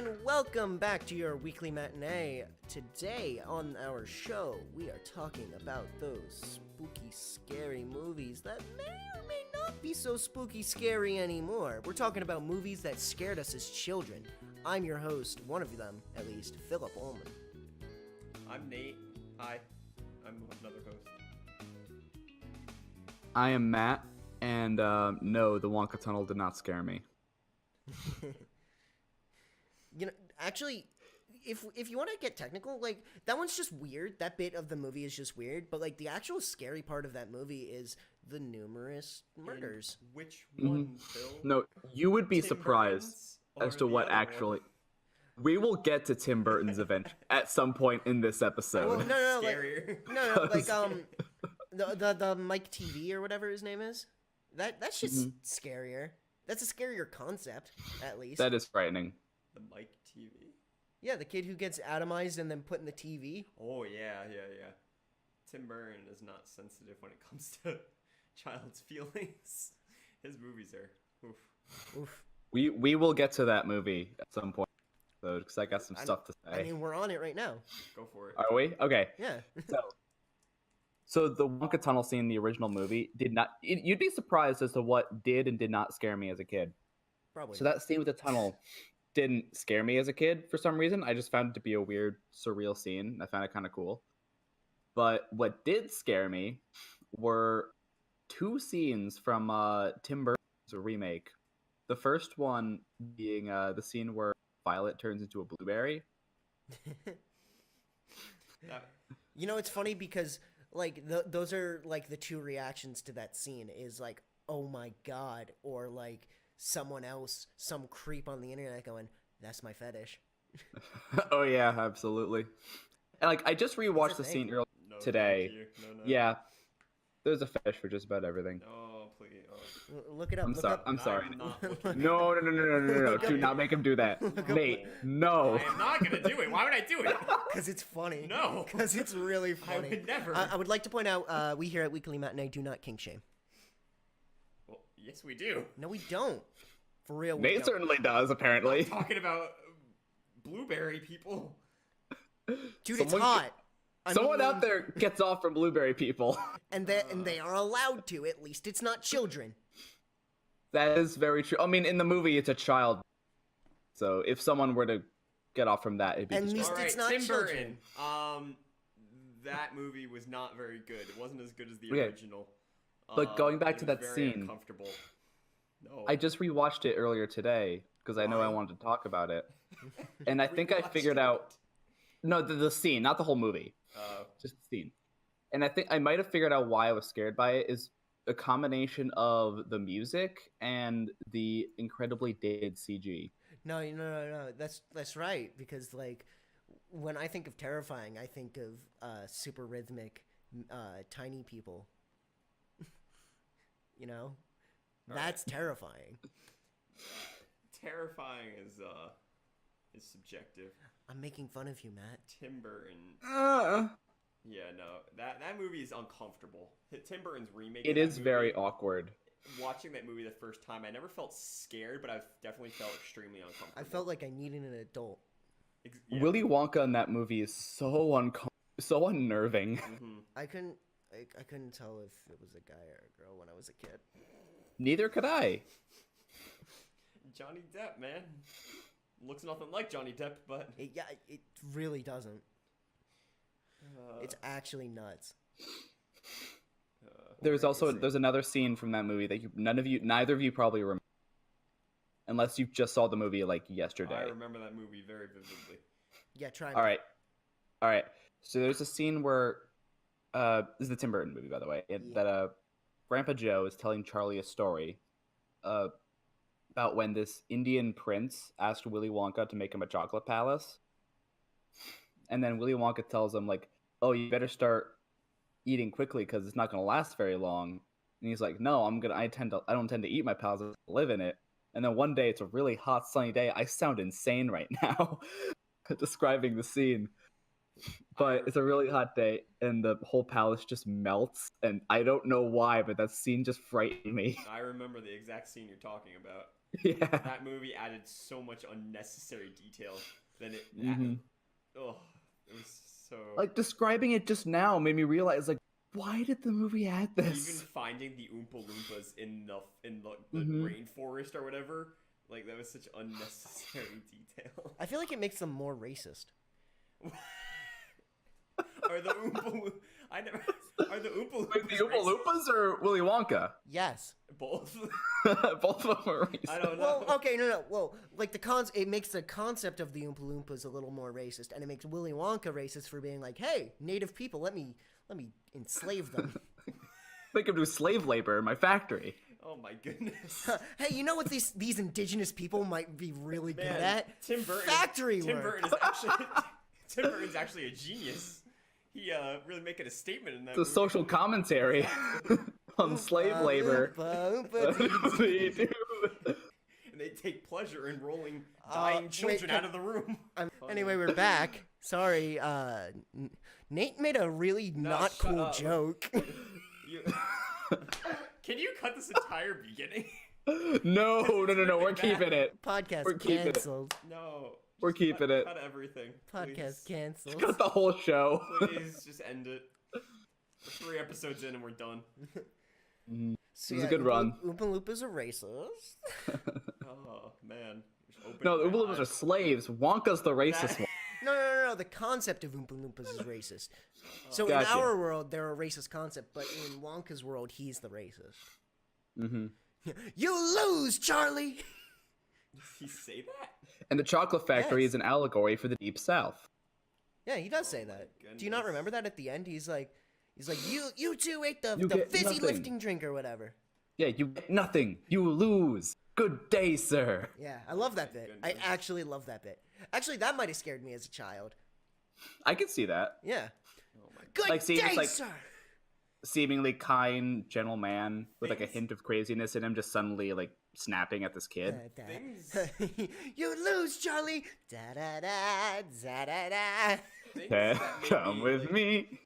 and welcome back to your weekly matinee. Today on our show, we are talking about those spooky, scary movies that may or may not be so spooky, scary anymore. We're talking about movies that scared us as children. I'm your host, one of them at least, Philip Ullman. I'm Nate. Hi. I'm another host. I am Matt, and no, the Wonka Tunnel did not scare me. You know, actually, if you want to get technical, like, that one's just weird. That bit of the movie is just weird. But, like, the actual scary part of that movie is the numerous murders. And which one, Phil? No, you would be Tim surprised Burton's as to or the what other one? actually... We will get to Tim Burton's event at some point in this episode. Well, no, Scarier. the Mike TV or whatever his name is. That's just scarier. That's a scarier concept, at least. That is frightening. The Mike TV? Yeah, the kid who gets atomized and then put in the TV. Oh, yeah. Tim Burton is not sensitive when it comes to child's feelings. His movies are... Oof. We will get to that movie at some point, though, because I got some stuff to say. I mean, we're on it right now. Go for it. Are we? Okay. Yeah. So the Wonka Tunnel scene in the original movie did not... You'd be surprised as to what did and did not scare me as a kid. Probably. So that scene with the tunnel didn't scare me as a kid for some reason. I just found it to be a weird, surreal scene. I found it kind of cool. But what did scare me were two scenes from Tim Burton's remake. The first one being the scene where Violet turns into a blueberry. You know, it's funny because, like, those are, like, the two reactions to that scene is, like, oh my god, or, like, someone else, some creep on the internet going, that's my fetish. Oh yeah, absolutely. And like I just rewatched the scene earlier today. No. Yeah, there's a fetish for just about everything. No, please. Oh. Look it up. I'm sorry. I'm not looking. No. Do not make him do that. Nate, no. I am not going to do it. Why would I do it? Because it's funny. No. Because it's really funny. I would never. I would like to point out, we here at Weekly Matinee do not kink shame. Well, yes, we do. No, we don't. For real, we Nate don't. certainly does, apparently. I'm talking about blueberry people. Dude, it's hot. Someone out there gets off from blueberry people. And they are allowed to. At least it's not children. That is very true. I mean, in the movie, it's a child. So if someone were to get off from that, it'd be At just least All right, it's not Tim children. Burton. That movie was not very good. It wasn't as good as the Okay. original. But going back it to was that very scene- uncomfortable. No. I just rewatched it earlier today because I know I Why? wanted to talk about it. And I think I figured out... No, the scene, not the whole movie. Just the scene. And I think I might have figured out why I was scared by it is a combination of the music and the incredibly dated CG. No. That's right. Because, like, when I think of terrifying, I think of super rhythmic, tiny people. You know? That's terrifying. Terrifying is subjective. I'm making fun of you, Matt. Tim Burton. Yeah, no. That movie is uncomfortable. Tim Burton's remake. It of that is very movie, awkward. Watching that movie the first time, I never felt scared, but I've definitely felt extremely uncomfortable. I felt like I needed an adult. Yeah. Willy Wonka in that movie is so unnerving. Mhm. I couldn't tell if it was a guy or a girl when I was a kid. Neither could I. Johnny Depp, man. Looks nothing like Johnny Depp, but... It really doesn't. It's actually nuts. There's another scene from that movie that neither of you probably remember, unless you just saw the movie like yesterday. I remember that movie very vividly. Yeah, try. All right. So there's a scene where this is the Tim Burton movie, by the way, that Grandpa Joe is telling Charlie a story about when this Indian prince asked Willy Wonka to make him a chocolate palace, and then Willy Wonka tells him like, "Oh, you better start eating quickly because it's not going to last very long." And he's like, "No, I don't tend to eat my palace, I live in it." And then one day it's a really hot sunny day. I sound insane right now describing the scene. But it's a really hot day, and the whole palace just melts, and I don't know why, but that scene just frightened me. I remember the exact scene you're talking about. Yeah. That movie added so much unnecessary detail. Then it, Mhm. oh, it was so. Like describing it just now made me realize, like, why did the movie add Even this? finding the Oompa Loompas in the Mhm. rainforest or whatever, like that was such unnecessary detail. I feel like it makes them more racist. Are the Oompa I never are the Oompa Loompas Wait, the Oompa racist? Loompas or Willy Wonka? Yes. Both? Both of them are racist. I don't know. Well, okay, no. Well, like it makes the concept of the Oompa Loompas a little more racist, and it makes Willy Wonka racist for being like, "Hey, native people, let me enslave them." Make them do slave labor in my factory. Oh my goodness. Hey, you know what these indigenous people might be really good Man, at? Tim Burton. Factory Tim work. Burton is actually Tim Burton's actually a genius. He really making a statement in that. It's a movie. social commentary on slave labor. Oompa, oompa, dee, dee. They do. And they take pleasure in rolling dying wait, children out of the room. Anyway, we're back. Sorry, Nate made a really not shut cool up. joke. Can you cut this entire beginning? No, we're keeping it. Podcast We're keeping it. canceled. No. We're Just keeping it. Cut everything. Podcast Please. canceled. Cut the whole show. Please just end it. We're 3 episodes in and we're done. So It was a good run. Oompa Loompas are racist. Oh man. Just open No, the my Oompa Loompas are eyes. slaves. Wonka's the racist one. No. The concept of Oompa Loompas is racist. So Gotcha. in our world, they're a racist concept, but in Wonka's world, he's the racist. Mm-hmm. You lose, Charlie. Does he say that? And the chocolate factory Yes. is an allegory for the Deep South. Yeah, he does say that. Do you not goodness. remember that at the end? He's like, you two ate You the get fizzy nothing. lifting drink or whatever. Yeah, you get nothing. You lose. Good day, sir. Yeah, I love that bit. I goodness. actually love that bit. Actually, that might have scared me as a child. I can see that. Yeah. Oh my Good Like, see, day, it's like- sir. Seemingly kind, gentle man with like a Things- hint of craziness in him, just suddenly like snapping at this kid. Things- You lose, Charlie. Da da da da da da. Things Dad, that made come me, with like, me.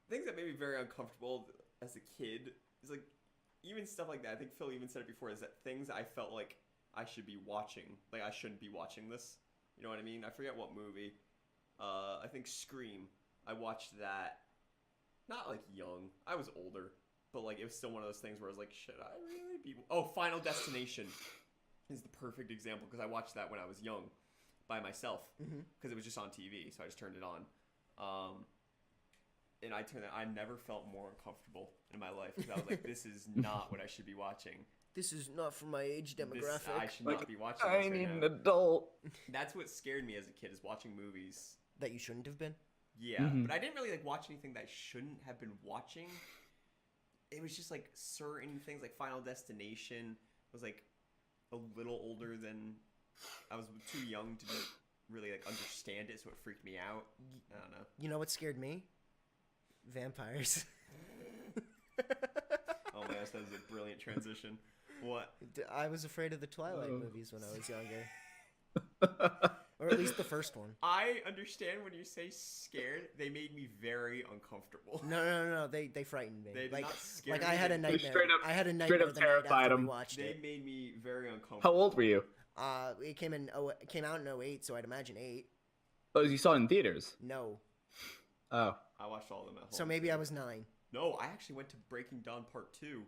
Things that made me very uncomfortable as a kid is like even stuff like that. I think Phil even said it before. Is that things I felt like I should be watching? Like I shouldn't be watching this. You know what I mean? I forget what movie. I think Scream. I watched that. Not like young. I was older, but like it was still one of those things where I was like, should I really be? Oh, Final Destination is the perfect example because I watched that when I was young by myself because it was just on TV, so I just turned it on. And I never felt more uncomfortable in my life because I was like, this is not what I should be watching. This is not for my age This, demographic I should Like, not be watching I this need right an now. adult. That's what scared me as a kid is watching movies. that you shouldn't have been. Yeah, Mhm. but I didn't really like watch anything that I shouldn't have been watching. It was just like certain things, like Final Destination was like a little older than I was too young to really like understand it, so it freaked me out. I don't know. You know what scared me? Vampires. Oh my gosh, that was a brilliant transition. What? I was afraid of the Twilight Oh. movies when I was younger. Or at least the first one. I understand when you say scared. They made me very uncomfortable. No. They frightened me. They did like, not scare like me. I had a They nightmare. straight up- I had a straight nightmare up the night terrified after we him. watched They it. made me very How uncomfortable. old were you? It came out in 08, so I'd imagine 8. Oh, you saw it in theaters. No. Oh, I watched all of them at home. So maybe too. I was 9. No, I actually went to Breaking Dawn Part 2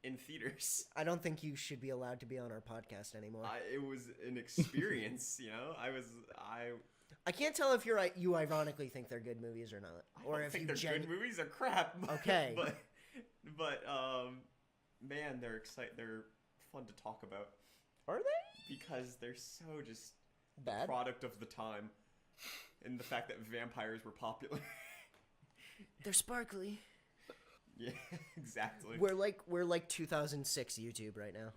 in theaters. I don't think you should be allowed to be on our podcast anymore. It was an experience, you know. I can't tell if you ironically think they're good movies or not, I or don't if think you they're good movies are crap. Okay. but man, they're They're fun to talk about Are they because they're so just bad? product of the time, and the fact that vampires were popular. They're sparkly. Yeah, exactly. We're like 2006 YouTube right now.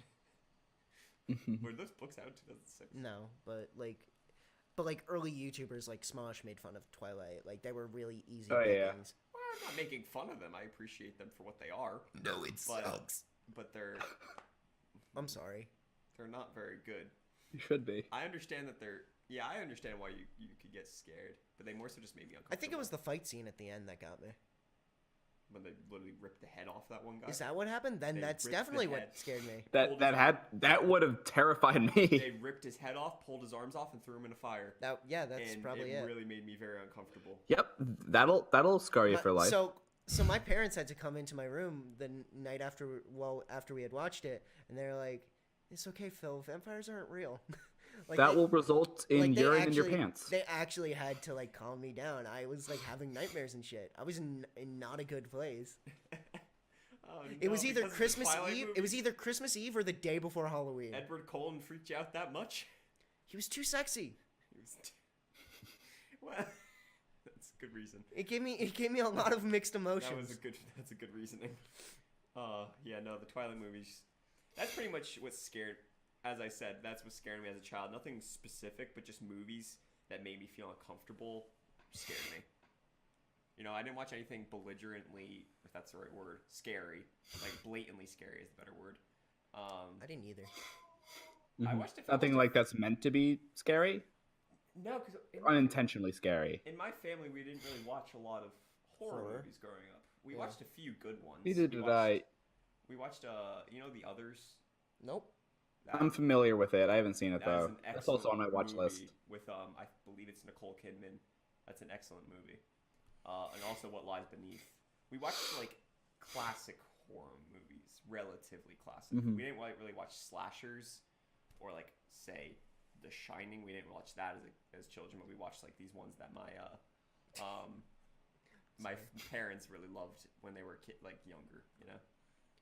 Were those books out in 2006? No, but like early YouTubers like Smosh made fun of Twilight. Like they were really easy Oh, yeah. pickings. Well, I'm not making fun of them. I appreciate them for what they are. No, it But- But they're I'm sorry. not very good. you should be. I understand that they're. Yeah, I understand why you could get scared, but they more so just made me uncomfortable. I think it was the fight scene at the end that got me. when they literally ripped the head off that one guy. Is that what happened? Then They that's ripped the definitely head. what scared me. That would have terrified me. They ripped his head off, pulled his arms off, and threw him in a fire. That's and probably it it. really made me very uncomfortable. Yep, that'll scar you for life. So my parents had to come into my room the night after we had watched it, and they're like, "It's okay, Phil. Vampires aren't real." That will result in urine in your pants. They actually had to like calm me down. I was like having nightmares and shit. I was in not a good place. Oh, It no, was either because of the Christmas Twilight Eve. movies? It was either Christmas Eve or the day before Halloween. Edward Cullen freaked you out that much? He was too sexy. He was well, that's a good reason. It gave me a lot of mixed emotions. That's a good reasoning. Yeah, no, the Twilight movies. That's pretty much what scared. As I said, that's what scared me as a child. Nothing specific, but just movies that made me feel uncomfortable scared me. You know, I didn't watch anything belligerently, if that's the right word, scary. Like blatantly scary is the better word. I didn't either. I watched Nothing like that's meant to be scary. No, because Unintentionally scary. in my family we didn't really watch a lot of horror movies growing up. We Yeah. watched a few good ones. Neither did I. We watched you know, The Others. Nope. I'm familiar with it. I haven't seen it That is though. an That's also on my excellent watch movie list. with I believe it's Nicole Kidman. That's an excellent movie. And also What Lies Beneath. We watched like classic horror movies, relatively classic. Mhm. We didn't really watch slashers or like say The Shining. We didn't watch that as children, but we watched like these ones that my parents really loved when they were like younger, you know.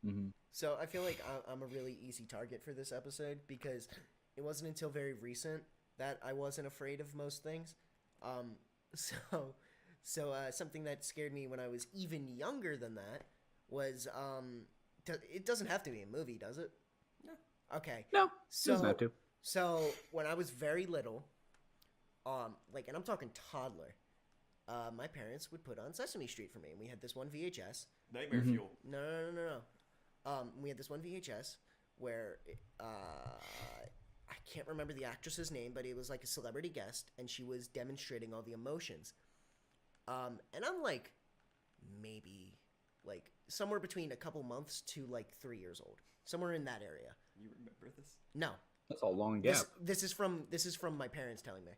Mm-hmm. So I feel like I'm a really easy target for this episode because it wasn't until very recent that I wasn't afraid of most things. So something that scared me when I was even younger than that was it doesn't have to be a movie, does it? No. Okay. No, So doesn't have to. So when I was very little, like, and I'm talking toddler, my parents would put on Sesame Street for me, and we had this one VHS. Nightmare Mhm. Fuel. No. We had this one VHS where I can't remember the actress's name, but it was like a celebrity guest, and she was demonstrating all the emotions. And I'm like, maybe like somewhere between a couple months to like 3 years old, somewhere in that area. You remember this? No, That's a long gap. this is from my parents telling me,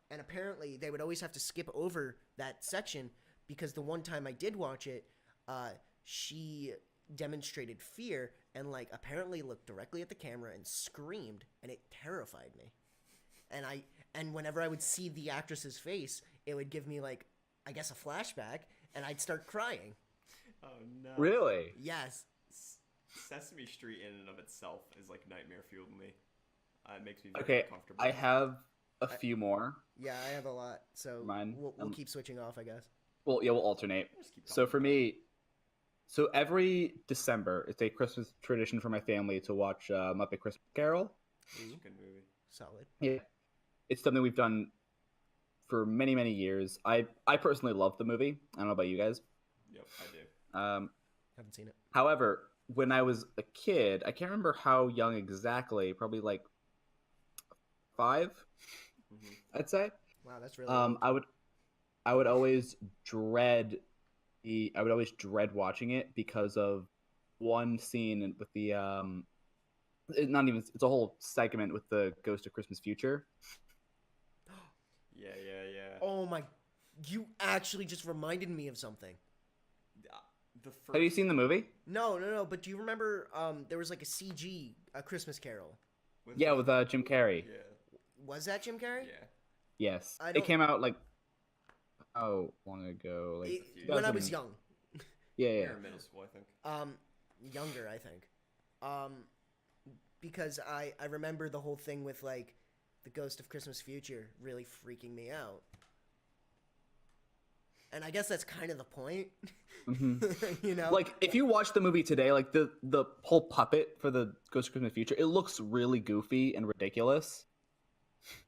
and apparently they would always have to skip over that section because the one time I did watch it, she demonstrated fear and like apparently looked directly at the camera and screamed, and it terrified me. And whenever I would see the actress's face, it would give me like, I guess, a flashback, and I'd start crying. Oh no. Really? Yes. Sesame Street in and of itself is like nightmare fuel to me. It makes me very Okay, uncomfortable. I have a few more. Yeah, I have a lot. So Mine, we'll keep switching off, I guess. Well, yeah, we'll alternate. Just keep So talking for about me, so every December, it's a Christmas tradition for my family to watch Muppet Christmas Carol. it. It's a good movie. Solid. Yeah, it's something we've done for many, many years. I personally love the movie. I don't know about you guys. Yep, I do. Haven't seen it. However, when I was a kid, I can't remember how young exactly. Probably like 5, Mhm. I'd say. Wow, that's really old. I would always dread watching it because of one scene with the it's a whole segment with the Ghost of Christmas Future. Yeah. Oh my, you actually just reminded me of something. The first. Have you seen the movie? No, but do you remember there was like a CG A Christmas Carol? Yeah, with Jim Carrey. Yeah. Was that Jim Carrey? Yeah. Yes, I it don't- came out like long ago, like When I was 2000. young. Yeah. You're in middle school, I think. Younger, I think. Because I remember the whole thing with like the Ghost of Christmas Future really freaking me out. And I guess that's kind of the point. Mhm. You know? Like if you watch the movie today, like the whole puppet for the Ghost of Christmas Future, it looks really goofy and ridiculous.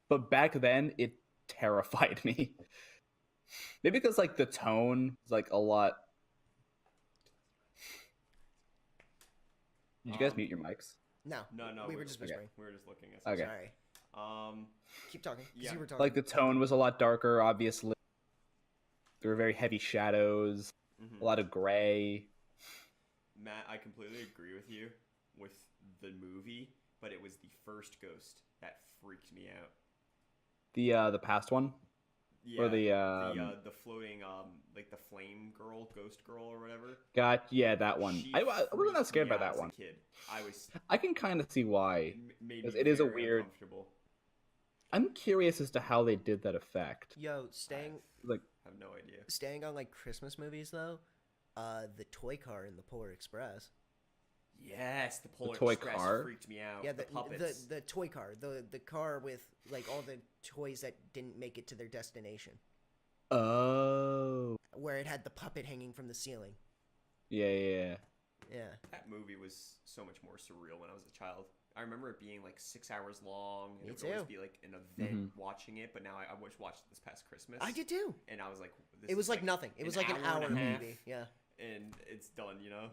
But back then, it terrified me. Maybe because like the tone is like a lot. Did you guys mute your mics? No, No. we were just whispering. We were just looking at. Okay. Sorry. Keep talking. 'Cause Yeah. you were talking. Like the tone was a lot darker. Obviously, there were very heavy shadows. Mhm. a lot of gray. Matt, I completely agree with you with the movie, but it was the first Ghost that freaked me out. The past one or Yeah, the the floating like the flame girl, ghost girl or whatever. yeah, that one. She I wasn't that freaked scared me by out that as a one. kid. I was I can kind of see why, made me because it is a very weird. uncomfortable. I'm curious as to how they did that effect. Yo, Like, I have no idea. staying on like Christmas movies though, the toy car in the Polar Express. Yes, the Polar toy Express car? freaked me out. Yeah, the puppets. the toy car, the car with like all the toys that didn't make it to their destination, oh, where it had the puppet hanging from the ceiling. yeah. Yeah. That movie was so much more surreal when I was a child. I remember it being like 6 hours long, and Me it would always too. be like an event Mhm. watching it. But now I watched it this past Christmas. I did too. And I was like, this It was is like nothing. It was like an hour and a half, movie. Yeah. and it's done. You know,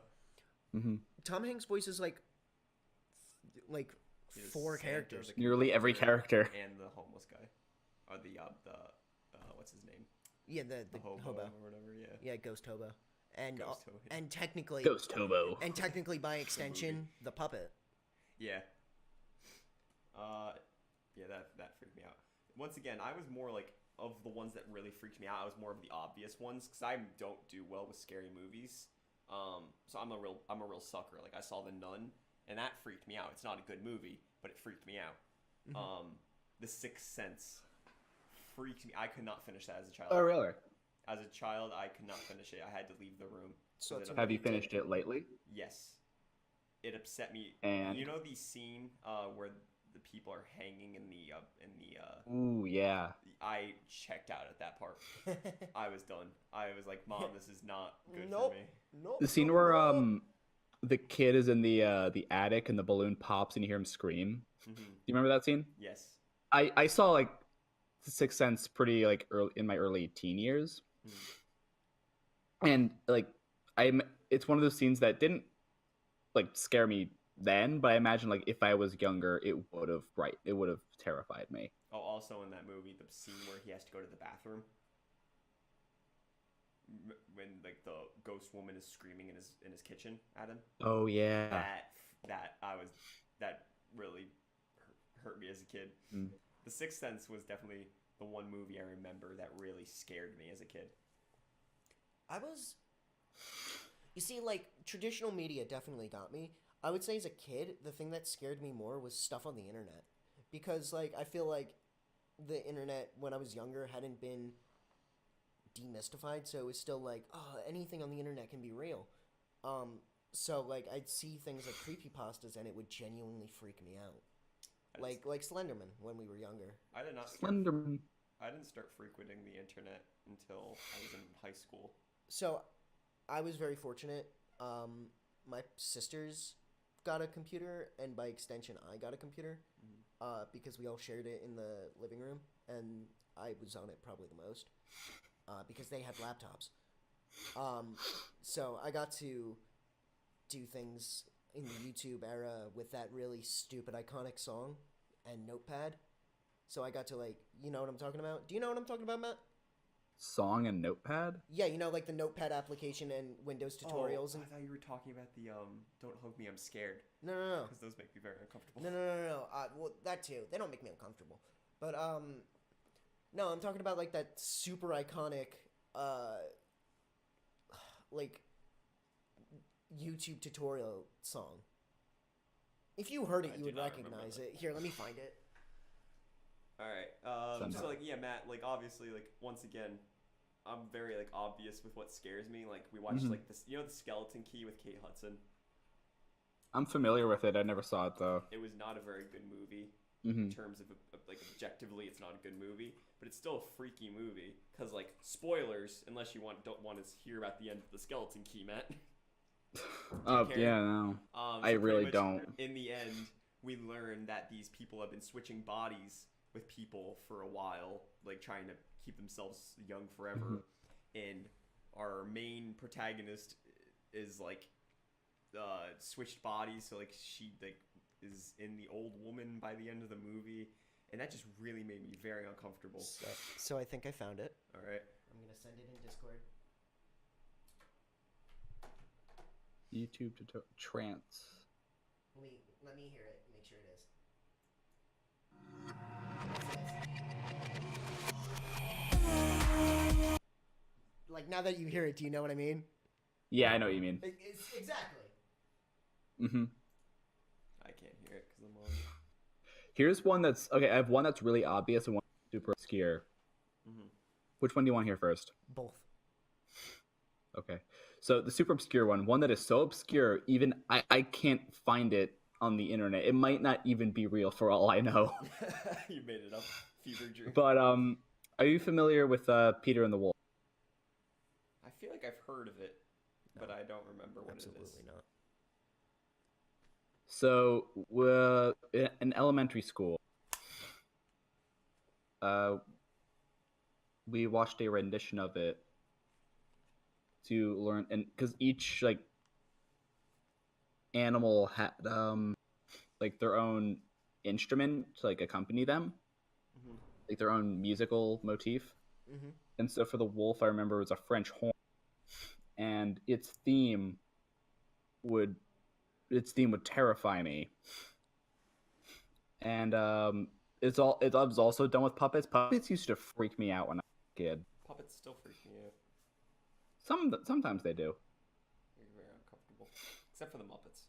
Hmm. Tom Hanks voices like He does four Santa, characters. the Nearly every conductor, character. and the homeless guy, or the what's his name? Yeah, the Hobo hobo. or whatever. Yeah. Yeah, Ghost Hobo. And Ghost Hobo. and technically Ghost Hobo. and technically by extension the puppet. Yeah. Yeah, that freaked me out. Once again, I was more like of the ones that really freaked me out. I was more of the obvious ones because I don't do well with scary movies. So I'm a real sucker. Like I saw The Nun, and that freaked me out. It's not a good movie, but it freaked me out. Mhm. The Sixth Sense freaked me. I could not finish that as a child. Oh, really? As a child, I could not finish it. I had to leave the room. So it's Have you finished it lately? Yes. It upset me. And You know the scene where the people are hanging in the ooh, yeah. I checked out at that part. I was done. I was like, Mom, this is not good Nope. for me. Nope. The scene where the kid is in the attic and the balloon pops and you hear him scream. Hmm. Do you remember that scene? Yes. I saw like The Sixth Sense pretty like early in my early teen years, and like it's one of those scenes that didn't like scare me then, but I imagine like if I was younger, it would have terrified me. Oh, also in that movie, the scene where he has to go to the bathroom when like the ghost woman is screaming in his kitchen at him. Oh yeah. That really hurt me as a kid. Mm. The Sixth Sense was definitely the one movie I remember that really scared me as a kid. You see, like, traditional media definitely got me. I would say as a kid, the thing that scared me more was stuff on the internet. Because, like, I feel like the internet, when I was younger, hadn't been demystified, so it was still like, oh, anything on the internet can be real. So, like, I'd see things like creepypastas, and it would genuinely freak me out. Like Slenderman, when we were younger. I did not Slenderman. I didn't start frequenting the internet until I was in high school. So, I was very fortunate. My sisters got a computer, and by extension, I got a computer, because we all shared it in the living room, and I was on it probably the most, because they had laptops. So I got to do things in the YouTube era with that really stupid iconic song and Notepad. So I got to, like, you know what I'm talking about? Do you know what I'm talking about, Matt? Song and Notepad? Yeah, you know, like the Notepad application and Windows tutorials. Oh, And I thought you were talking about the "Don't Hug Me, I'm Scared" no. because those make me very uncomfortable. No. Well, that too. They don't make me uncomfortable. But no, I'm talking about like that super iconic, like YouTube tutorial song. If you heard it, I you do would not remember recognize that. it. Here, let me find it. All right. Somehow. So like, yeah, Matt. Like, obviously, like once again, I'm very like obvious with what scares me. Like, we watched like this, the Skeleton Key with Kate Hudson. I'm familiar with it. I never saw it though. It was not a very good movie Mm-hmm. in terms of like objectively, it's not a good movie, but it's still a freaky movie. Cause like spoilers, unless you don't want to hear about the end of the Skeleton Key, Matt. Oh care? yeah, no. So I really pretty much, don't. In the end, we learn that these people have been switching bodies with people for a while, like trying to keep themselves young forever. And our main protagonist is like switched bodies, so like she like is in the old woman by the end of the movie, and that just really made me very uncomfortable. So I think I found it. All right. I'm gonna send it in Discord. YouTube trance. Let me hear it. Make sure it is. Like, now that you hear it, do you know what I mean? Yeah, I know what you mean. Exactly. Mm-hmm. I can't hear it because I'm on. Here's one that's okay. I have one that's really obvious and one that's super obscure. Mm-hmm. Which one do you want to hear first? Both. Okay. So the super obscure one that is so obscure, even I can't find it on the internet. It might not even be real for all I know. You made it up. Fever dream. But are you familiar with Peter and the Wolf? I feel like I've heard of it, but I don't remember what it is. Absolutely not. So in elementary school, we watched a rendition of it to learn, and because each like animal had like their own instrument to like accompany them, Mm-hmm. like their own musical motif. Mm-hmm. And so for the wolf, I remember it was a French horn, and its theme would terrify me. And it was also done with puppets. Puppets used to freak me out when I was a kid. Puppets still freak me out. Sometimes they do. They're very uncomfortable, except for the Muppets.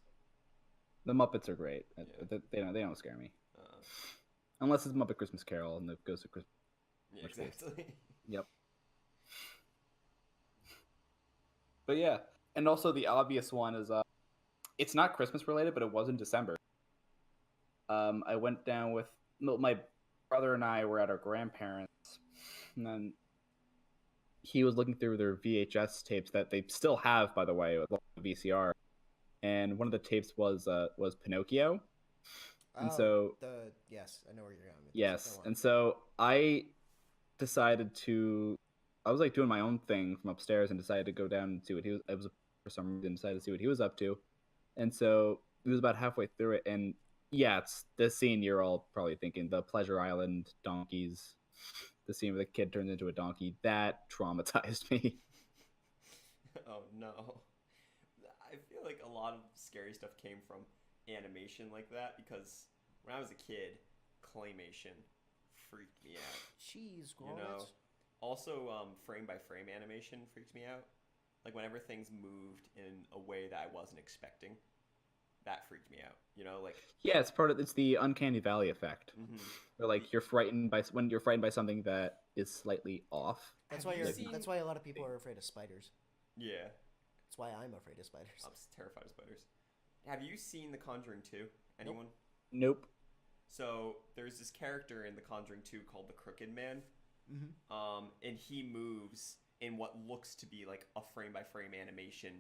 The Muppets are great. Yeah. They don't scare me. Unless it's Muppet Christmas Carol and the Ghost of Christmas. Yeah, exactly. Yep. But yeah, and also the obvious one is it's not Christmas related, but it was in December. I went down with my brother and I were at our grandparents, and then he was looking through their VHS tapes that they still have, by the way, with the VCR, and one of the tapes was Pinocchio, and so yes, I know where you're going with this. yes, and so I decided to. I was like doing my own thing from upstairs and decided to go down and see what he was. I was for some reason decided to see what he was up to, and so it was about halfway through it, and yeah, it's the scene you're all probably thinking, the Pleasure Island donkeys, the scene where the kid turns into a donkey. That traumatized me. Oh no. I feel like a lot of scary stuff came from animation like that because when I was a kid, claymation freaked me out. Jeez, You know? Also, frame by frame animation freaked me out. Like whenever things moved in a way that I wasn't expecting, that freaked me out. You know, like Yeah, it's the uncanny valley effect. mm-hmm. Where like you're frightened by something that is slightly off. That's Have why you seen- that's why a lot of people are afraid of spiders. Yeah, That's why I'm afraid of spiders. I'm terrified of spiders. Have you seen The Conjuring 2? Anyone? Nope. So there's this character in The Conjuring 2 called the Crooked Man. Mm-hmm. And he moves in what looks to be like a frame by frame animation,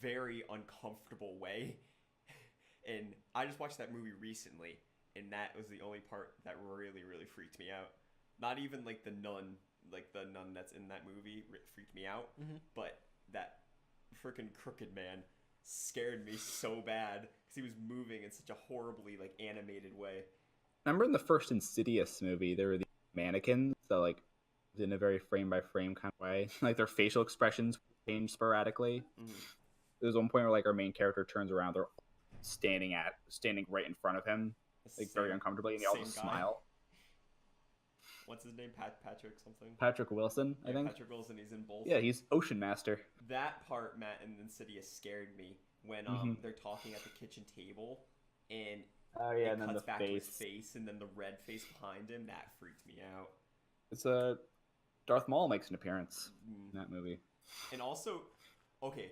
very uncomfortable way. And I just watched that movie recently, and that was the only part that really, really freaked me out. Not even like the nun that's in that movie freaked me out, but that freaking Crooked Man scared me so bad because he was moving in such a horribly like animated way. Remember in the first Insidious movie, there were these mannequins that like in a very frame by frame kind of way, like their facial expressions change sporadically. Mm-hmm. There's one point where like our main character turns around, they're standing right in front of him, like very uncomfortably, and they all just smile. What's his name? Patrick something? Patrick Wilson, I think. Patrick Wilson, he's in both. Yeah, he's Ocean Master. That part, Matt, in Insidious scared me when they're talking at the kitchen table and and then cuts the back face. to his face and then the red face behind him. That freaked me out. It's Darth Maul makes an appearance in that movie. And also, okay,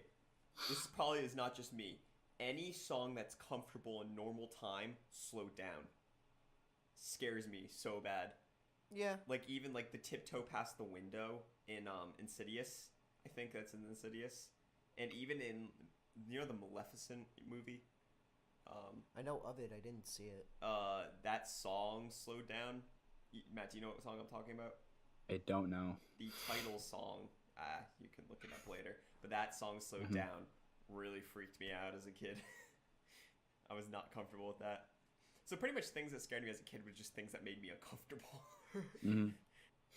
this probably is not just me. Any song that's comfortable in normal time, slowed down, scares me so bad. Yeah. Like even like the tiptoe past the window in Insidious. I think that's in Insidious. And even in the Maleficent movie. I know of it. I didn't see it. That song slowed down. Matt, do you know what song I'm talking about? I don't know. The title song. You can look it up later. But that song slowed down. Really freaked me out as a kid. I was not comfortable with that. So pretty much things that scared me as a kid were just things that made me uncomfortable.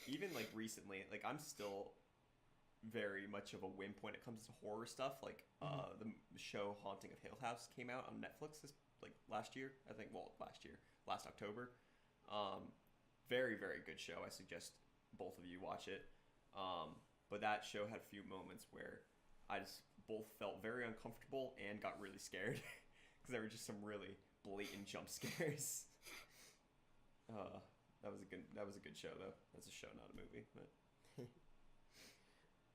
Even like recently, like I'm still very much of a wimp when it comes to horror stuff. Like the show Haunting of Hill House came out on Netflix last year. I think last October. Very very good show. I suggest both of you watch it. But that show had a few moments where I just both felt very uncomfortable and got really scared because there were just some really blatant jump scares. That was a good show though. That's a show, not a movie. But.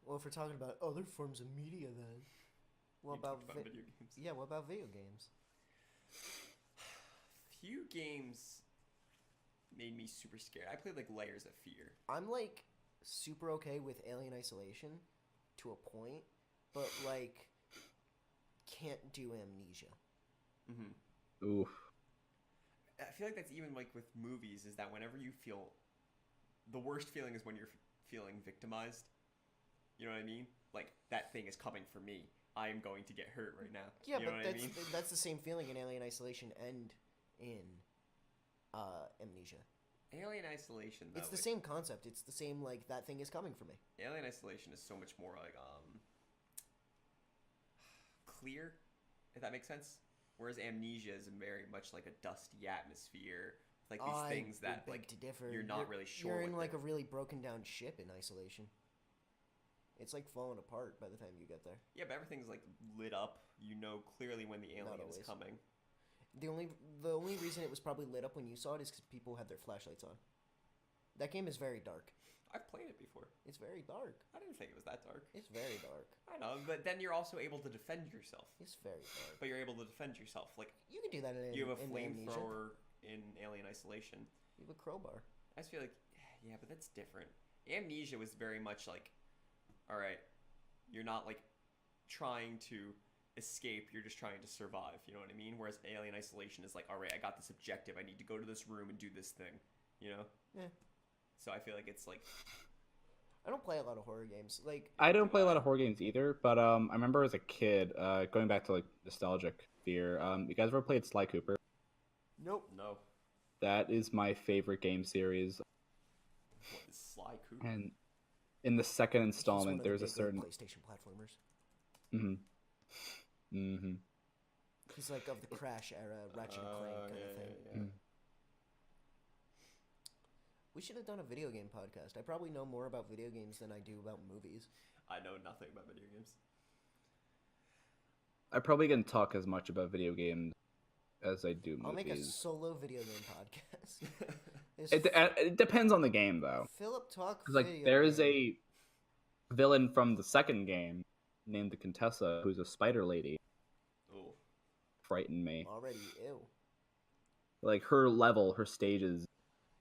Well, if we're talking about other forms of media, then what about video games? Yeah, what about video games? Few games made me super scared. I played like Layers of Fear. I'm like super okay with Alien Isolation to a point, but like can't do Amnesia. Oof. I feel like that's even like with movies, is that whenever you feel the worst feeling is when you're feeling victimized. You know what I mean? Like, that thing is coming for me. I am going to get hurt right now. Yeah, you know but what I mean? that's the same feeling in Alien Isolation and in Amnesia. Alien Isolation, though. It's the same concept. It's the same, like, that thing is coming for me. Alien Isolation is so much more, like, clear, if that makes sense. Whereas Amnesia is very much like a dusty atmosphere. Like, these things that, like, you're not really sure. You're in, like, a really broken down ship in Isolation. It's like falling apart by the time you get there. Yeah, but everything's like lit up. You know clearly when the alien is coming. The only reason it was probably lit up when you saw it is because people had their flashlights on. That game is very dark. I've played it before. It's very dark. I didn't think it was that dark. It's very dark. I know, but then you're also able to defend yourself. It's very dark. But you're able to defend yourself. Like, you can do that in you have a flamethrower in Alien Isolation. You have a crowbar. I just feel like, yeah, but that's different. Amnesia was very much like, all right, you're not like trying to escape, you're just trying to survive, you know what I mean? Whereas Alien Isolation is like, all right, I got this objective, I need to go to this room and do this thing, you know? Yeah. So I feel like it's like, I don't play a lot of horror games. Like, I don't play a lot of horror games either, but I remember as a kid, going back to like nostalgic fear, you guys ever played Sly Cooper? Nope. No. That is my favorite game series. What is Sly Cooper? And in the second installment, there's a certain PlayStation platformers. Mm-hmm. He's like of the Crash era, Ratchet and Clank kind of thing. Yeah. We should have done a video game podcast. I probably know more about video games than I do about movies. I know nothing about video games. I probably can talk as much about video games as I do movies. I'll make a solo video game podcast. It depends on the game, though. Philip, talk. Because like there's a villain from the second game named the Contessa, who's a spider lady. Oh, frightened me. Already, ew. Like her level, her stages,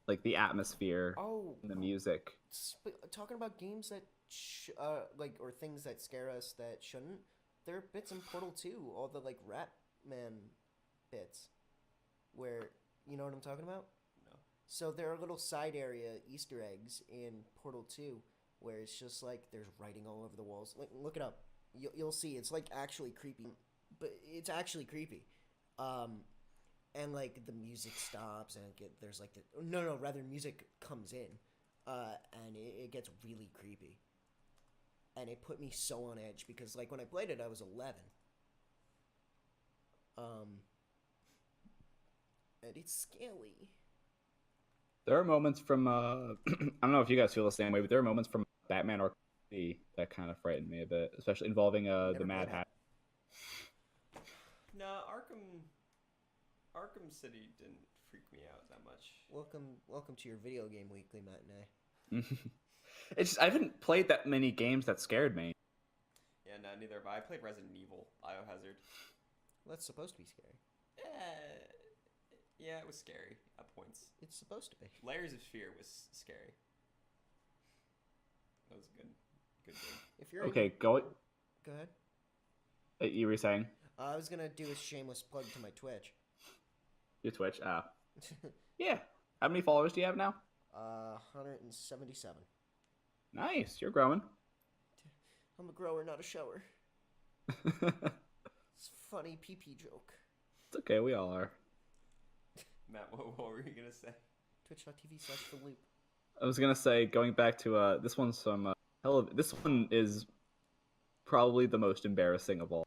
like the atmosphere, and the music. Talking about games that or things that scare us that shouldn't. There are bits in Portal 2, all the like Ratman bits, where you know what I'm talking about. So there are little side area Easter eggs in Portal 2 where it's just like there's writing all over the walls. Like, look it up. You'll see. It's like actually creepy. But it's actually creepy. And like the music stops and there's like music comes in. And it gets really creepy. And it put me so on edge because like when I played it I was 11. And it's scary. There are moments from I don't know if you guys feel the same way, but there are moments from Batman Arkham City that kind of frightened me a bit, especially involving the Mad Hatter. No, Arkham City didn't freak me out that much. Welcome to your video game weekly matinee. It's just, I haven't played that many games that scared me. Yeah, no, neither have I. I played Resident Evil, Biohazard. Well, that's supposed to be scary. Yeah, it was scary at points. It's supposed to be. Layers of Fear was scary. That was a good game. If you're okay, go ahead. You were saying? I was gonna do a shameless plug to my Twitch. Your Twitch? Yeah. How many followers do you have now? 177. Nice, you're growing. I'm a grower, not a shower. It's a funny PP joke. It's okay, we all are. Matt, what were you gonna say? Twitch.tv/theloop. I was gonna say, going back to this one's from This one is probably the most embarrassing of all.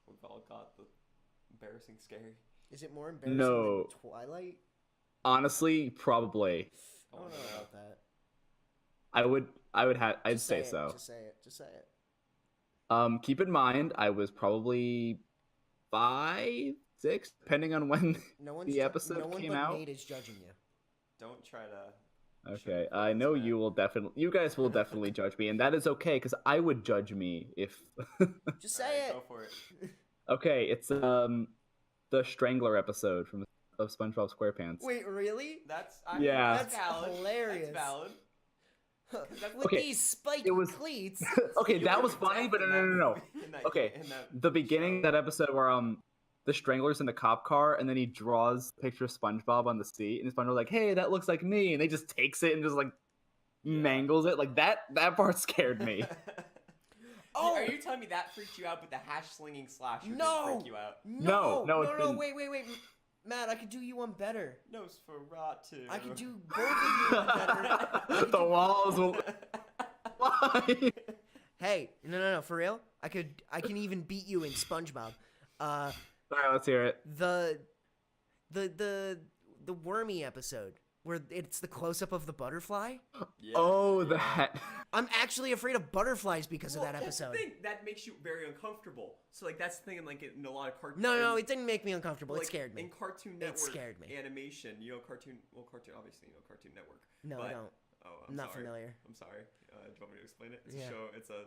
We've all got the embarrassing scary. Is it more embarrassing No. than Twilight? Honestly, probably. I don't know about that. I'd Just say it. so. Just say it. Just say it. Keep in mind, I was probably 5, 6, depending on when the episode no one came but out. Nate is judging you. Don't try to. Okay, sugarcoat I this, know man. you guys will definitely judge me, and that is okay, because I would judge me if... Just say Alright, it. Go for it. Okay, it's the Strangler episode of SpongeBob SquarePants. Wait, really? Yeah. That's valid. hilarious. That's valid. With Okay, these spiky it was- cleats. Okay, You that were was funny, but deaf in no. that movie- in that- Okay, in that the beginning of show. that episode where the Strangler's in the cop car, and then he draws a picture of SpongeBob on the seat, and SpongeBob's like, "Hey, that looks like me," and they just takes it and just like mangles it. Like that part scared me. Oh! Are you telling me that freaked you out, but the hash slinging slasher didn't No! freak you out? No, it didn't. Wait. Matt, I could do you one better. Nosferatu. I could do both of you one better. The walls will. Why? Hey, no, for real? I can even beat you in SpongeBob. All right, let's hear it. The wormy episode where it's the close up of the butterfly. Yeah. Oh, that. I'm actually afraid of butterflies because of that That's the episode. thing, that makes you very uncomfortable. So like that's the thing, like in a lot of cartoons. No, it didn't make me uncomfortable. Like, It scared me. In Cartoon Network scared me. animation, cartoon obviously Cartoon Network. No, but, I don't. Oh, I'm not sorry. familiar. I'm sorry. Do you want me to explain it? It's Yeah. a show. It's a.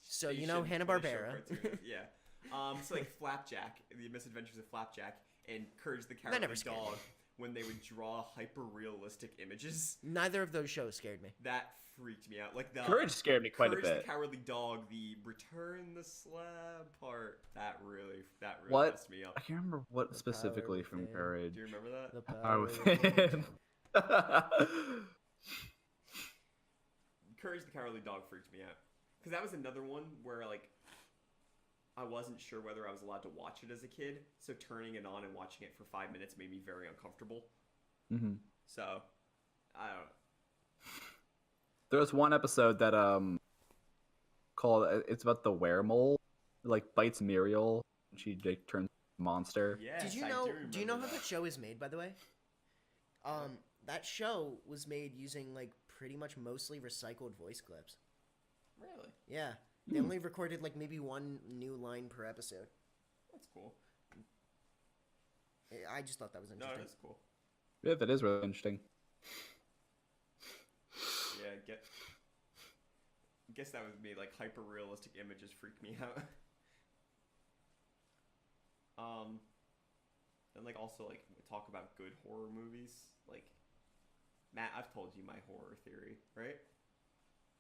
So you station know where they show Hanna-Barbera. cartoons. Yeah. So like Flapjack, the Misadventures of Flapjack, and Courage the That never Cowardly scared Dog, me. when they would draw hyper-realistic images, Neither of those shows scared me. that freaked me out. Like the Courage scared me quite a Courage bit. the Cowardly Dog, the return the slab part, that really What? messed me up. I can't remember what The specifically power from within. Courage. Do you remember that? The Power power within. Courage the Cowardly Dog freaked me out. Because that was another one where, like, I wasn't sure whether I was allowed to watch it as a kid, so turning it on and watching it for 5 minutes made me very uncomfortable. Mm-hmm. So, I don't know. There was one episode that called it's about the weremole, it, like bites Muriel and she like turns monster. Yes, Did you I know? do Do you know how remember that show is made? By the way, that show was made using like pretty much mostly recycled voice clips. Really? Yeah, they only recorded like maybe one new line per episode. That's cool. I just thought that was No, interesting. that's cool. Yeah, that is really interesting. Yeah, guess that would be like hyper realistic images freak me out. And like also like talk about good horror movies. Like Matt, I've told you my horror theory, right?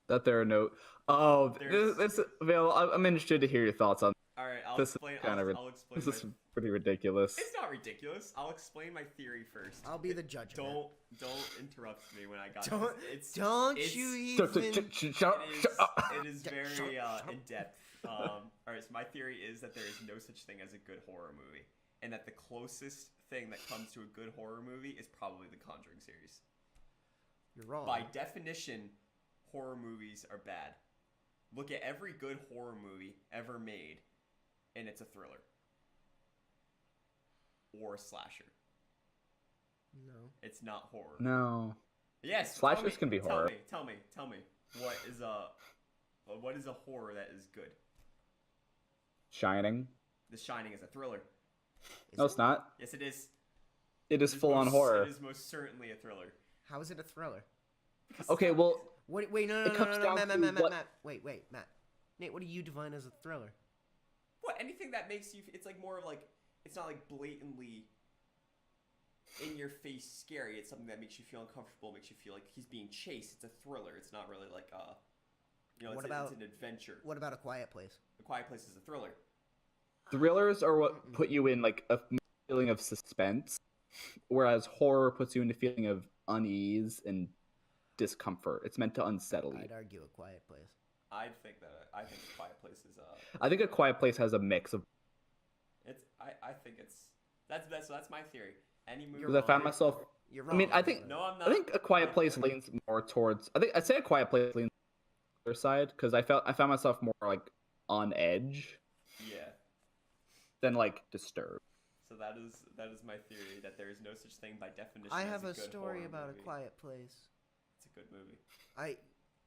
That there are no. Oh, There's- this Vale, I'm interested to hear your thoughts on All right, I'll this. explain. Kind of, I'll explain. this is my- pretty ridiculous. It's not ridiculous. I'll explain my theory first. I'll be the judge. of that. Don't interrupt me when I got. Don't It's don't it's- you Shut- even. shut- shut up. it is very Shut in depth. All right, so my theory is that there is no such thing as a good horror movie, and that the closest thing that comes to a good horror movie is probably the Conjuring series. You're wrong. By definition, horror movies are bad. Look at every good horror movie ever made, and it's a thriller or a slasher. No. It's not horror. No. Yes, Slashers can be horror. Tell me, what is a horror that is good? Shining. The Shining is a thriller. Is No, it? it's not. Yes, it is. It is It full on most- horror. It is most certainly a thriller. How is it a thriller? Okay, well, Wait, no, It comes down Matt, to Matt, what- Matt. Wait, Matt. Nate, what do you define as a thriller? What? Anything that makes you? It's like more of like it's not like blatantly in your face scary. It's something that makes you feel uncomfortable, makes you feel like he's being chased. It's a thriller. It's not really like What it's, about- it's an adventure. What about A Quiet Place? The Quiet Place is a thriller. thrillers are what put you in like a feeling of suspense, whereas horror puts you in a feeling of unease and discomfort. It's meant to unsettle you. I'd argue A Quiet Place. I think The Quiet Place is I think A Quiet Place has a mix of. I think it's that's my theory. Any movie. Because I found myself. You're I wrong. mean, I think- No, I'm not. I think A Quiet Place leans more towards. I'd say A Quiet Place leans other side because I found myself more like on edge Yeah. than like disturbed. So that is my theory that there is no such thing by definition I as have a a good story horror about movie. A Quiet Place. It's a good movie. I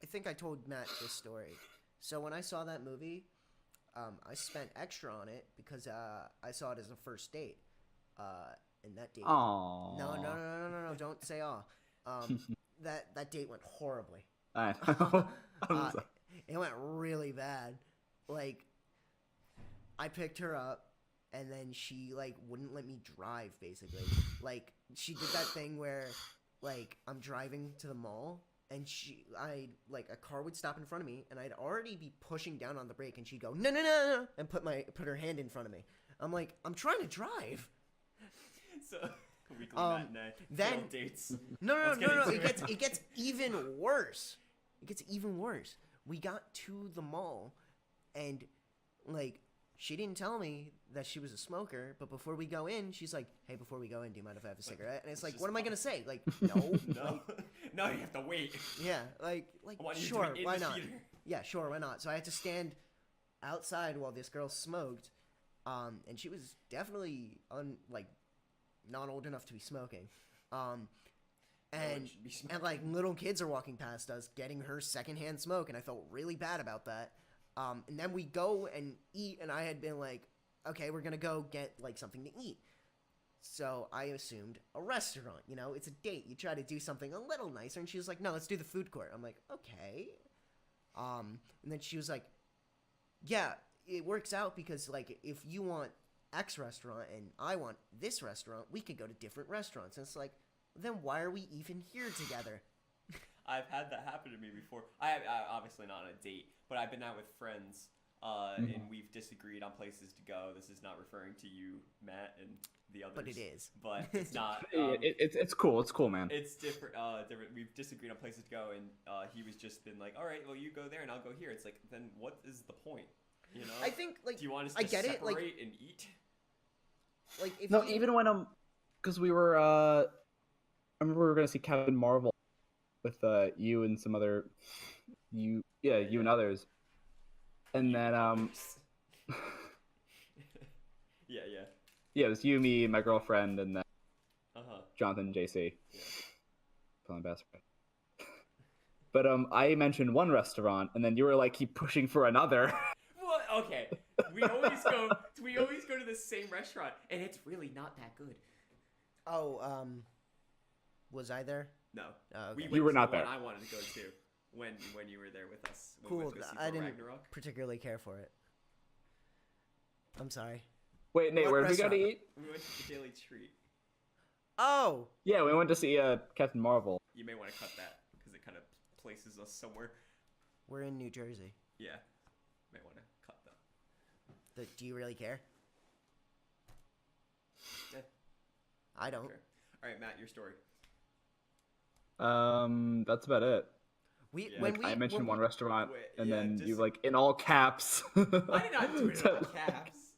think I told Matt this story. So when I saw that movie, I spent extra on it because I saw it as a first date. And that date. Aww. No! Don't say aw. That date went horribly. I know. uh, it went really bad. Like, I picked her up, and then she like wouldn't let me drive. Basically, like she did that thing where, like, I'm driving to the mall, and a car would stop in front of me, and I'd already be pushing down on the brake, and she'd go no, and put her hand in front of me. I'm like, I'm trying to drive. So weekly matinee. Then Failed dates. No. Let's get into It gets even worse. It gets even worse. We got to the mall, and like she didn't tell me that she was a smoker. But before we go in, she's like, "Hey, before we go in, do you mind if I have a cigarette?" And it's like, what am I gonna say? Like, no, No, no, you have to wait. yeah, like I want you to sure, be in why the not? theater. Yeah, sure, why not? So I had to stand outside while this girl smoked, and she was definitely not old enough to be smoking. one And should be smoking. and like little kids are walking past us getting her secondhand smoke, and I felt really bad about that. And then we go and eat, and I had been like, okay, we're gonna go get like something to eat. So I assumed a restaurant. You know, it's a date. You try to do something a little nicer, and she was like, no, let's do the food court. I'm like, okay. And then she was like, yeah, it works out because like if you want X restaurant and I want this restaurant, we could go to different restaurants. And it's like, then why are we even here together? I've had that happen to me before. I obviously not on a date, but I've been out with friends, and we've disagreed on places to go. This is not referring to you, Matt, and the others. But it is. But it's not. It's cool. It's cool, man. It's different. Different. We've disagreed on places to go, and he was just been like, "All right, well, you go there, and I'll go here." It's like, then what is the point? You know? I think like Do you want us I to get separate it, like and eat? if No, you, even when because we were I remember we were gonna see Captain Marvel with you and some other you and others, and then Yeah. yeah, it was you, me, my girlfriend, and then Uh-huh. Jonathan, JC, Yeah. feeling best friend. But I mentioned one restaurant, and then you were like, keep pushing for another. What? Okay. We always go to the same restaurant, and it's really not that good. was I there? No. Oh, We okay. went You were to not the one there. I wanted to go to when you were there with us. We Cool. went to go see I Thor didn't Ragnarok. particularly care for it. I'm sorry. Wait, Nate, What where did we go to restaurant? eat? We went to the Daily Treat. Oh, Yeah, we went to see Captain Marvel. You may want to cut that because it kind of places us somewhere. we're in New Jersey. Yeah. May want to cut that. Do you really care? Yeah. I don't. Sure. All right, Matt, your story. That's about it. We Yeah. when Like, we I mentioned when one restaurant, Wait, and yeah, then just- you like in all caps. I did not do it in all caps.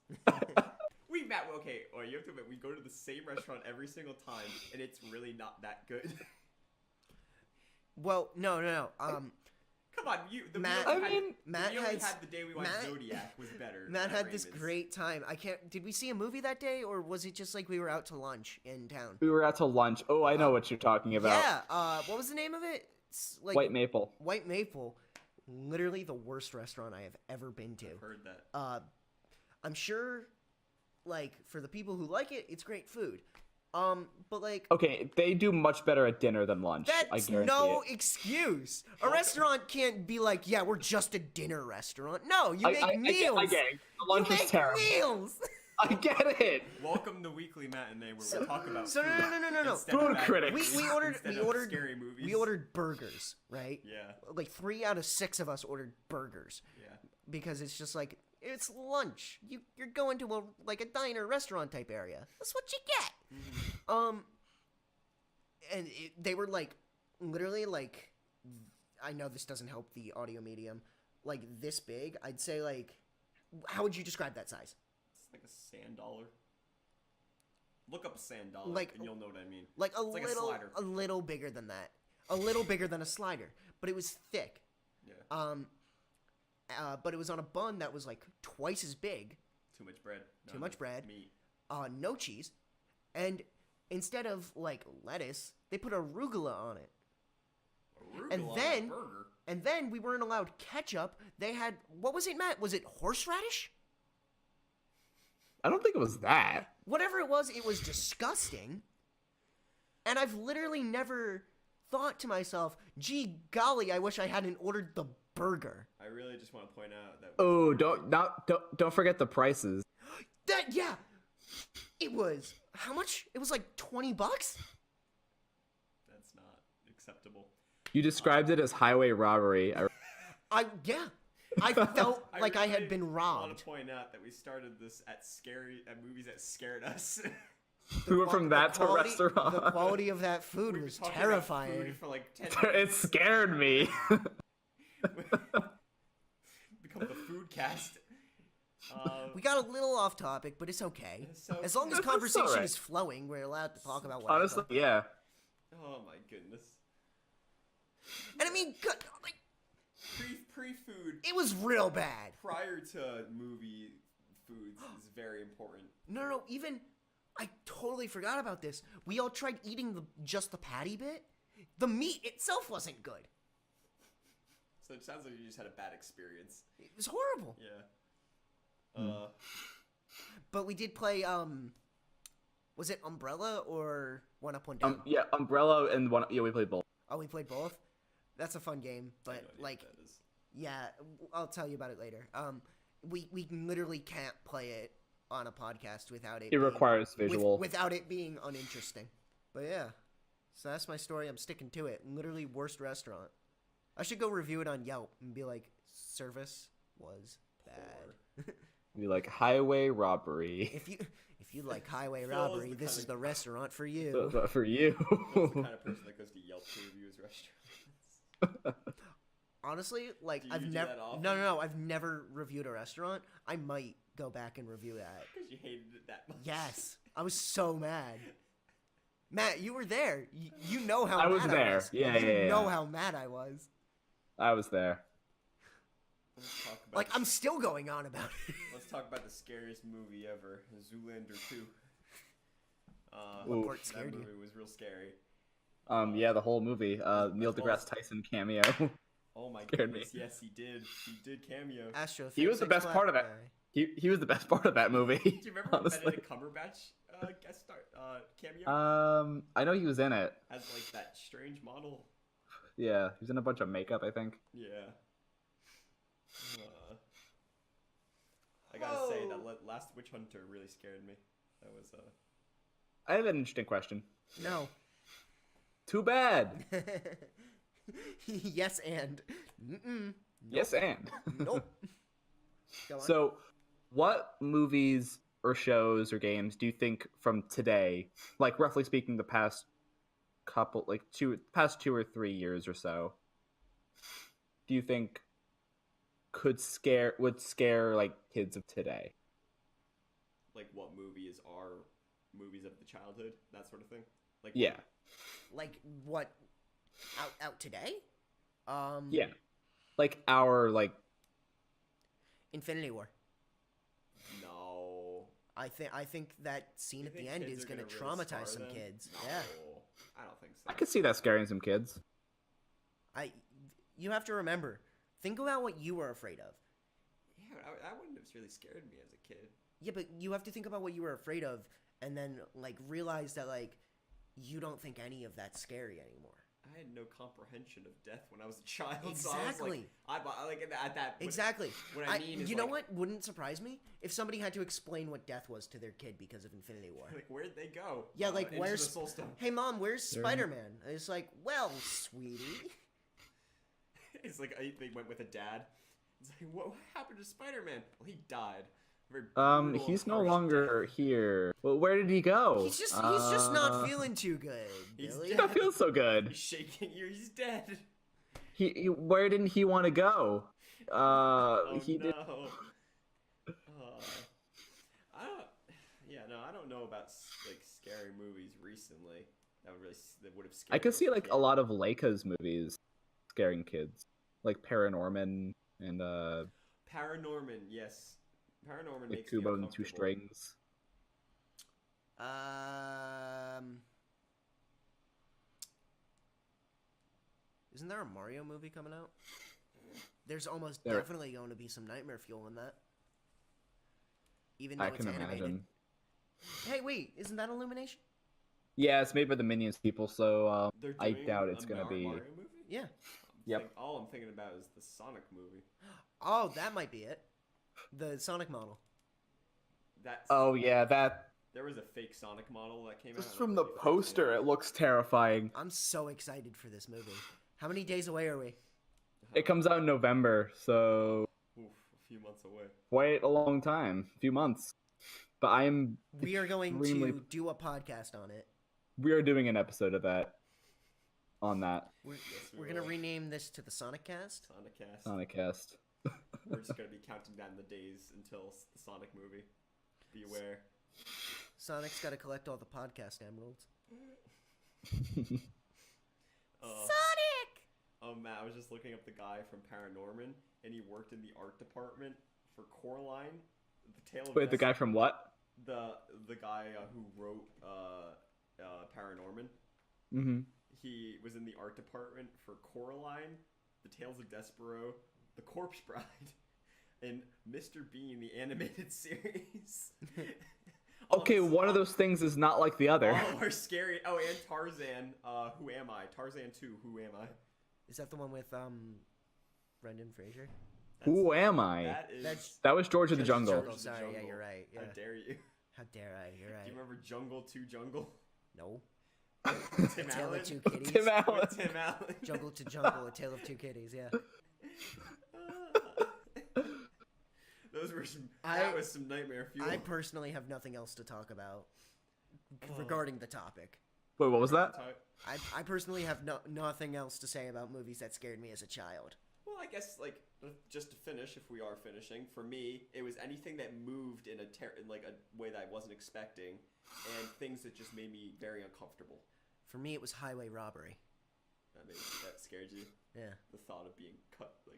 Matt, okay, or you have to admit, we go to the same restaurant every single time, and it's really not that good. Well, no. Come on, the Matt- meal we I had- mean, the Matt meal we has- had the day we watched Matt- Zodiac was better. Matt than had this Raymond's. great time. Did we see a movie that day, or was it just like we were out to lunch in town? We were out to lunch. Oh, I know what you're talking about. Yeah. What was the name of it? It's like White Maple. White Maple. Literally the worst restaurant I have ever been to. I've heard that. I'm sure, like, for the people who like it, it's great food. But like, Okay, they do much better at dinner than lunch. I that's guarantee no it. excuse. A restaurant can't be like, yeah, we're just a dinner restaurant. No, you make I meals. get it. The lunch you is make terrible. meals. I get it. Welcome to Weekly Matinee, where we talk about so food. no. instead of Food bad critics. movies, we ordered scary movies. we ordered burgers, right? Yeah, Like 3 out of 6 of us ordered burgers yeah. because it's just like it's lunch. You're going to a diner restaurant type area. That's what you get. And they were like literally like, I know this doesn't help the audio medium, like this big. I'd say like, how would you describe that size? It's like a sand dollar. Look up sand dollar, Like- and you'll know what I mean. Like like a slider. a little bigger than that. A little bigger than a slider, but it was thick. Yeah. But it was on a bun that was like twice as big. Too much bread. Too much bread. Meat. No cheese, and instead of like lettuce, they put arugula on it. Arugula And on then- a burger. And then we weren't allowed ketchup. They had, what was it, Matt? Was it horseradish? I don't think it was that. Whatever it was disgusting. And I've literally never thought to myself, gee golly, I wish I hadn't ordered the burger. I really just want to point out that. Oh, don't forget the prices. Yeah. It was, how much? It was like $20? That's not acceptable. You described it as highway robbery. Yeah. I felt like I really had been want robbed. to point out that we started this at movies that scared us. We went from that to quality, restaurant. The quality of that food We've was been talking about terrifying. food for like 10 It minutes. scared me. Become the food cast. We got a little off topic, but it's okay. So- As long as That's conversation alright. is flowing, we're allowed to talk about whatever. Honestly, yeah. Oh my goodness. And I mean, like, Pre-food it was real bad. prior to movie foods is very important. No, even I totally forgot about this. We all tried eating just the patty bit. The meat itself wasn't good. So it sounds like you just had a bad experience. It was horrible. Yeah. But we did play. Was it Umbrella or One Up One Down? Yeah, Umbrella and one. Yeah, we played both. Oh, we played both. That's a fun game, I but have no idea like, what that is. yeah, I'll tell you about it later. We literally can't play it on a podcast without it. It requires being, visual. without it being uninteresting. But yeah, so that's my story. I'm sticking to it. Literally worst restaurant. I should go review it on Yelp and be like, service was bad. We like highway robbery. If you like highway Phil is robbery, the this kind is of- the restaurant for So, you. but for you. That's the kind of person that goes to Yelp to review his restaurants. Honestly, like Do you I've do never that often? no, I've never reviewed a restaurant. I might go back and review that. Because you hated it that much. Yes, I was so mad. Matt, you were there. You know how I mad was I there. was. Yeah, you yeah, know yeah. how mad I was. I was there. Let's talk about Like I'm still going on about it. Let's talk about the scariest movie ever, Zoolander 2. What part that scared you? movie was real scary. Yeah, the whole movie. Neil deGrasse Tyson cameo. Oh my Scared goodness, me. yes he did. He did cameo. Astro. He was the best part of it. He was the best part of that movie. Do you remember when honestly. Benedict Cumberbatch guest star cameo? I know he was in it. As like that strange model. Yeah, he was in a bunch of makeup, I think. Yeah. I gotta say that last Witch Hunter really scared me. That was I have an interesting question. No. Too bad. Yes, and. Mm-mm. Yes, and. Nope. Go on. So, what movies or shows or games do you think from today, like roughly speaking, the past past 2 or 3 years or so, do you think would scare like kids of today? like what movies are movies of the childhood, that sort of thing. Like Yeah. Like what? Out today? Yeah. Like our Infinity War. No. I think that scene You at the think end kids is are gonna really traumatize scar some them? kids. No, Yeah. I don't think so. I could see that scaring some kids. You have to remember. Think about what you were afraid of. Yeah, I wouldn't have really scared me as a kid. Yeah, but you have to think about what you were afraid of, and then like realize that like you don't think any of that's scary anymore. I had no comprehension of death when I was a child. Exactly. So I was like, at that. Exactly. What I mean is, you know like- what wouldn't surprise me if somebody had to explain what death was to their kid because of Infinity War. Like, where'd they go? Yeah, like into where's the Soul Stone? Hey mom, where's There. Spider-Man? And it's like, well, sweetie. It's like they went with a dad. It's like, what happened to Spider-Man? Well, he died. Very brutal He's and no harsh longer here. Well, where did he go? He's just not feeling too good, He's Billy. He's not feeling so death. good. He's shaking you. He's dead. Where didn't he want to go? Oh He no. did. I don't. Yeah, no, I don't know about like scary movies recently that would have scared. I could me see as a like kid. a lot of Leica's movies scaring kids. like Paranorman and Paranorman, yes. Paranorman like makes Two me Bones and Two uncomfortable. Strings. Isn't there a Mario movie coming out? There's almost There- definitely going to be some nightmare fuel in that. Even though I it's can animated. imagine. Hey, wait, isn't that Illumination? Yeah, it's made by the Minions people, so They're I doing doubt it's a gonna be. Mario movie? Yeah. Yep. All I'm thinking about is the Sonic movie. Oh, that might be it. The Sonic model. That's Oh yeah, that. There was a fake Sonic model that came out. Just I from don't the know if you've seen poster, it looks terrifying. I'm so excited for this movie. How many days away are we? It comes out in November, so Oof, a few months away. wait a long time, a few months. But I'm. We are going extremely- to do a podcast on it. We are doing an episode of that. On that We're, Yes, we we're gonna will. rename this to the Sonic Cast. Sonic Cast. Sonicast. We're just gonna be counting down the days until the Sonic movie. Beware. Sonic's got to collect all the podcast emeralds. Sonic! Oh man, I was just looking up the guy from Paranorman, and he worked in the art department for Coraline. The Tale of Wait, the guy from what? the guy who wrote Paranorman. Mm-hmm. He was in the art department for Coraline, The Tales of Despero, The Corpse Bride, and Mr. Bean, the animated series. Okay, one of those things is not like the other. All are scary. Oh, and Tarzan. Who am I? Tarzan 2. Who am I? Is that the one with Brendan Fraser? Who am I? That's That was George of the George Jungle. of the Sorry, yeah, Jungle. you're right. Yeah. How dare you? How dare I? You're right. Do you remember Jungle 2 Jungle? No. Tim Tale Allen? of Two Kitties. Tim Allen. With Tim Allen. Jungle to Jungle, A Tale of Two Kitties. Yeah. Those were some. I- That was some nightmare fuel. I personally have nothing else to talk about regarding the topic. Wait, what was that? I personally have nothing else to say about movies that scared me as a child. Well, I guess like just to finish, if we are finishing, for me, it was anything that moved in in like a way that I wasn't expecting, and things that just made me very uncomfortable. For me, it was highway robbery. That scared you. Yeah. The thought of being cut, like.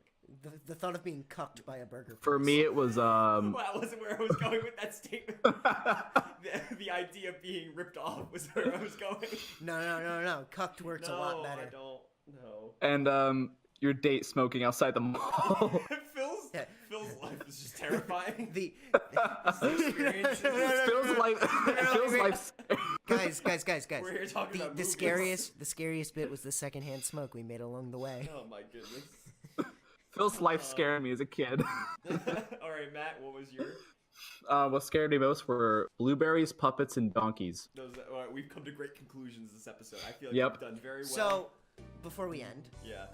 The thought of being cucked by a burger. For place. me, it was Well, that wasn't where I was going with that statement. the idea of being ripped off was where I was going. No. Cucked works a lot better. I don't. No. and your date smoking outside the mall. Phil's life is just terrifying. The experience. Feels like guys. We're here talking about The movies. scariest bit was the secondhand smoke we made along the way. Oh my goodness. Phil's life scared me as a kid. All right, Matt, what was your? What scared me most were blueberries, puppets, and donkeys. All right, we've come to great conclusions this episode. I feel like Yep. we've done very well. So, before we end, Yeah.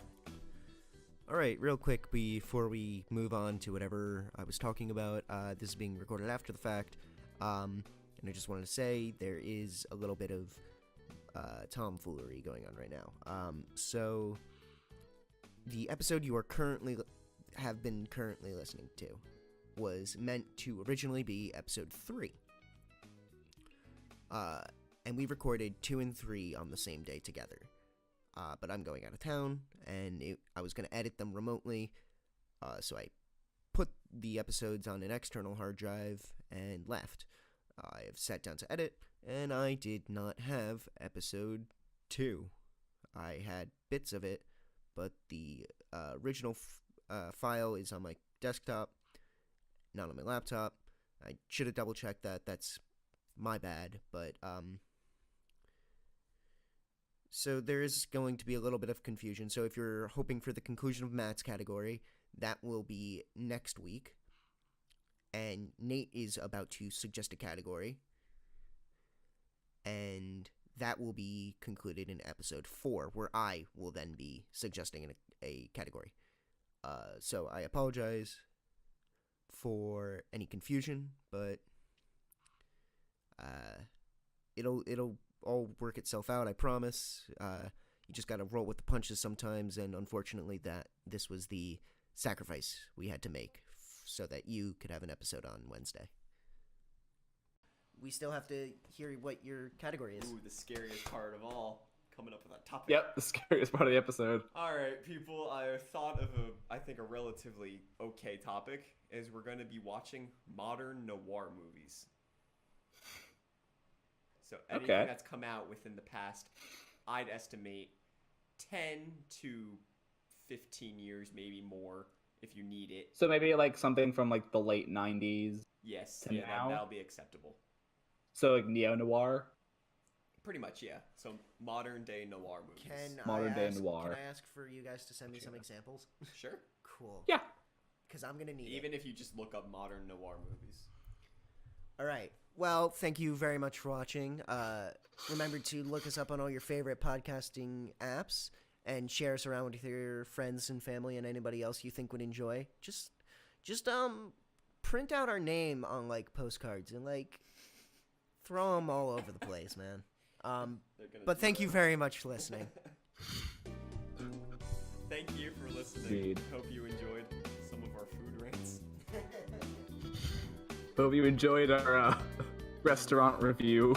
all right, real quick before we move on to whatever I was talking about, this is being recorded after the fact, and I just wanted to say there is a little bit of tomfoolery going on right now. So, the episode you are have been currently listening to was meant to originally be episode 3. And we recorded 2 and 3 on the same day together. But I'm going out of town, and I was going to edit them remotely, so I put the episodes on an external hard drive and left. I have sat down to edit, and I did not have episode 2. I had bits of it, but the original file is on my desktop, not on my laptop. I should have double-checked that. That's my bad, but so there is going to be a little bit of confusion. So if you're hoping for the conclusion of Matt's category, that will be next week. And Nate is about to suggest a category. And that will be concluded in episode 4, where I will then be suggesting a category. So I apologize for any confusion, but it'll all work itself out, I promise. You just gotta roll with the punches sometimes, and unfortunately this was the sacrifice we had to make so that you could have an episode on Wednesday. We still have to hear what your category is. Ooh, the scariest part of all. coming up with that topic. Yep, the scariest part of the episode. All right, people. I thought of a relatively okay topic. Is we're going to be watching modern noir movies. So anything that's come out within the past, I'd estimate 10 to 15 years, maybe more, if you need it. So maybe like something from like the late 90s. Yes, to now? that'll be acceptable. So like neo-noir. Pretty much, yeah. So modern day noir movies. Modern day noir. Can I ask for you guys to send me some examples? Sure. Cool. Yeah. Because I'm gonna need Even if you just look up modern noir movies. All right. Well, thank you very much for watching. Remember to look us up on all your favorite podcasting apps and share us around with your friends and family and anybody else you think would enjoy. Just print out our name on like postcards and like throw them all over the place, man. But thank you very much for listening. Thank you for listening. Indeed. Hope you enjoyed some of our food rants. Hope you enjoyed our restaurant review.